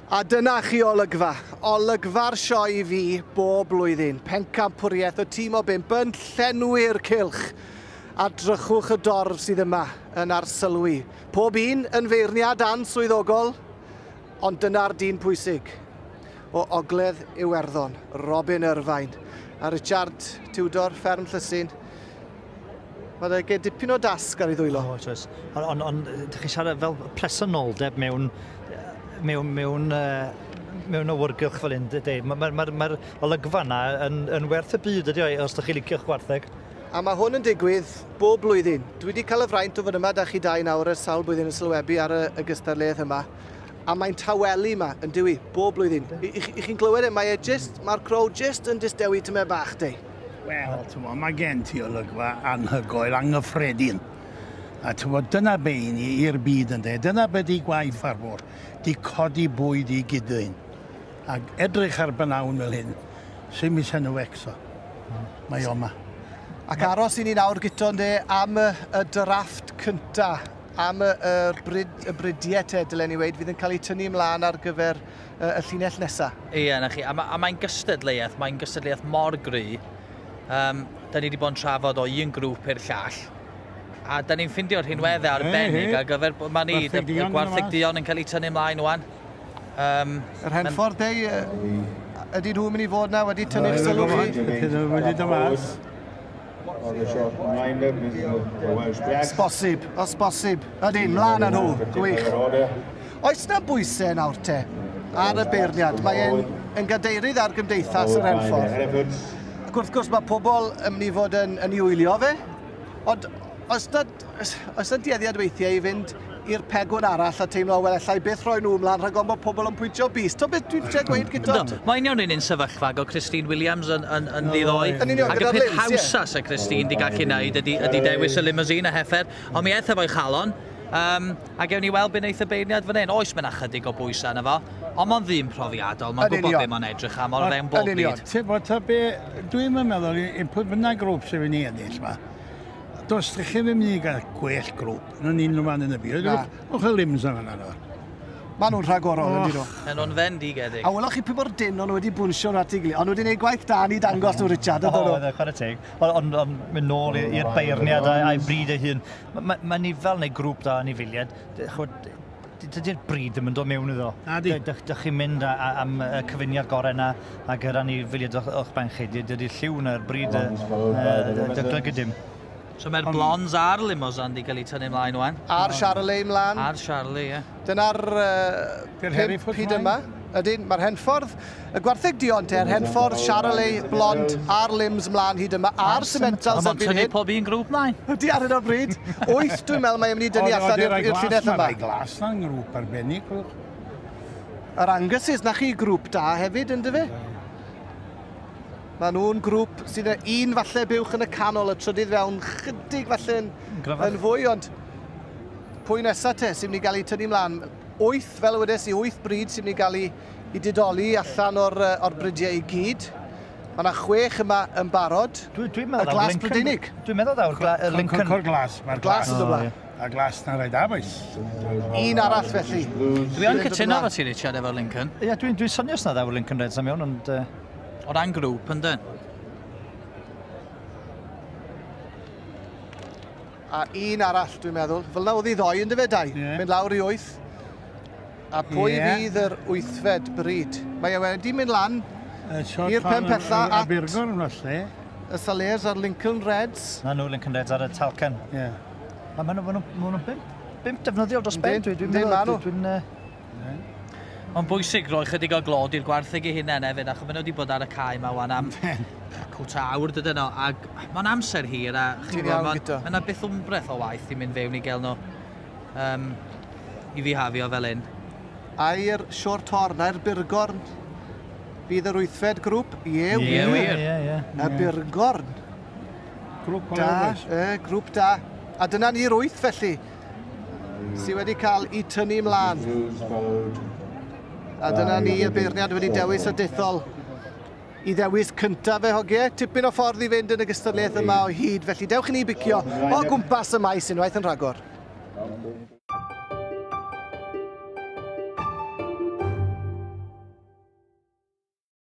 A dyna chi olygfa. Olygfa'r sioe fi bob blwyddyn. Pencampwriaeth o tîm o 5 yn llenwi'r cylch. A drychwch y dorf sydd yma yn arsylwi. Pob un yn feirniad answyddogol, ond dyna'r dyn pwysig. O Ogledd Iwerddon, Robin Irvine. A Richard Tiwdor, Fferm Llysyn. Mae gen dipyn o dasg ar ei ddwylo. Ond ydych chi siarad fel presenoldeb mewn awyrgylch fel hyn, dydy. Mae'r olygfa yna yn werth y byd, ydy, os ydych chi licio'ch Gwartheg. A mae hwn yn digwydd bob blwyddyn. Dwi wedi cael y fraint o fod yma da chi 2 nawr ers sawl blwyddyn yn sylwebu ar y gystadleuaeth yma. A mae'n tawelu yma yn diwy bob blwyddyn. I chi'n glywed mae'r crowd jyst yn disdewi tyme bach, di? Wel, mae gen ti olygfa anhygoel, anghyffredin. A dyna be ni i'r byd yn de. Dyna be di gwaith Ffarmwr. Di codi bwyd i gydyn. Ac edrych ar bynawn fel hyn, sy'n mis yn y wecso. Mae oma. Ac aros i ni nawr gyto'n de am y drafft cynta, am y bridiau dylen ni weid, fydd yn cael ei tynnu ymlaen ar gyfer y llinell nesaf. Ie, na chi. A mae'n gystadleuaeth mor gry. Da ni wedi bod yn trafod o un grŵp i'r llall. A da ni'n ffindio'r rhinweddau arbennig ar gyfer mae ni, y Gwartheg Dion yn cael ei tynnu ymlaen wan. Yr Henffordd de, ydy nhw'n mynd i fod na wedi tynnu'ch sylw chi? Wedi dymas. Os bosib. Ydyn, mlaen â nhw, gwych. Oes na bwysau nawr te ar y beirniad? Mae e'n gadeirydd ar gymdeithas yr Henffordd. Ac wrth gwrs mae pobl yn mynd i fod yn ei wylio fe, ond oes na dueddiad weithiau i fynd i'r pegwn arall a teimlo, wel, allai beth rhoi nhw ymlaen rhag ond bod pobl yn pwyntio bus. To beth dwi'n trefod gweud gyda? Mae'n iawn un sefyllfa o Christine Williams yn ddiddoi. Ac y peth hawsas y Christine di gallu gwneud ydy dewis y limousine a heffer. Ond mi eithaf o'i chalon. A gewn ni weld beth wneud y beirniad fan hyn. Oes mae'n chydig o bwysau yna fo. Ond mae'n ddim profiadol. Mae'n gwybod beth mae'n edrych am o'r fewn bob byd. Dwi'n meddwl, pwy bynnag grŵp sy'n fynd i ennill ma. Dos ydych chi ddim i gael gwell grŵp. Nhw'n un nhw'n yn y byd. O'ch y lims am yna nawr. Maen nhw'n rhagorol, yndyn nhw. Yn nhw'n fendigedig. A welwch chi pwy mor dyn o'n nhw wedi bwnsio nhw at ei gilydd. Ond nhw wedi gwneud gwaith da ni dangos nhw, Richard. Chwarae teg. Ond mynd nôl i'r beirniad a'i bryd ei hun. Mae ni fel neu grŵp da anifiliad. Dydy'r bryd ddim yn dod mewn iddo. Dych chi'n mynd am y cyfuniad gorau yna a gyda ni filiad o'ch ben chi. Dydy'r lliw yna'r bryd dyglygu dim. So mae'r blons a'r limousin di cael ei tynnu ymlaen wan. A'r Charolais ymlaen. A'r Charolais, ie. Dyna'r 5 hyd yma. Ydyn, mae'r Henffordd, y Gwartheg Dion te, yr Henffordd, Charolais, blond, a'r lims ymlaen hyd yma, a'r cementals erbyn hyn. Mae'n tynnu pob un grŵp mlaen. Ydy ar hyn o bryd. 8 dwi'n meddwl mae'n mynd i dynnu allan i'r llinell yma. Mae'r glas na'n grŵp arbennig. Yr Angus's na chi grŵp da hefyd, ynddo fe? Mae nhw'n grŵp sydd un falle buwch yn y canol, y trydydd fewn chydig falle yn fwy, ond pwy nesaf te sy'n mynd i gael ei tynnu ymlaen? 8, fel wedes i, 8 bryd sy'n mynd i gael ei didoli allan o'r brydiau i gyd. Mae yna 6 yma yn barod. Dwi'n meddwl y glas Brydeinig. Dwi'n meddwl y Lincoln. Cor glas. Mae'r glas yn dod a glas na'n rhaid abys. Un arall felly. Dwi'n cytuno fo ti, Richard, efo'r Lincoln. Ie, dwi'n sonio os na ddaw'r Lincoln Reds am iawn, ond... O ran grŵp, yndyn? A un arall, dwi'n meddwl. Fel na oedd i ddoi yn dy fe dau. Mynd lawr i 8. A pwy fydd yr 8fed bryd? Mae e wedi mynd lan i'r pen pella at y Salers a'r Lincoln Reds. Na nhw, Lincoln Reds ar y talcan. Mae nhw'n 5 defnyddiol dros ben. Dwi'n meddwl. Mae'n bwysig roi chydig o glod i'r Gwartheg ei hunain hefyd, achos maen nhw wedi bod ar y cae yma wan am cwta awr dydyn nhw, ac mae'n amser hir, a mae yna byth wmbreth o waith i mynd fewn i gael nhw i fihafio fel un. A'r Siwrt Horn, a'r Byrgorn, bydd yr 8fed grŵp? Ie, wir. Y Byrgorn. Grŵp da, grŵp da. A dyna ni'r 8 felly, sydd wedi cael ei tynnu ymlaen. A dyna ni y beirniad wedi dewis y dethol i ddewis cyntaf fe hogiau. Tipyn o ffordd i fynd yn y gystadleuaeth yma o hyd, felly dewch i ni bicio o gwmpas y maes unwaith yn rhagor.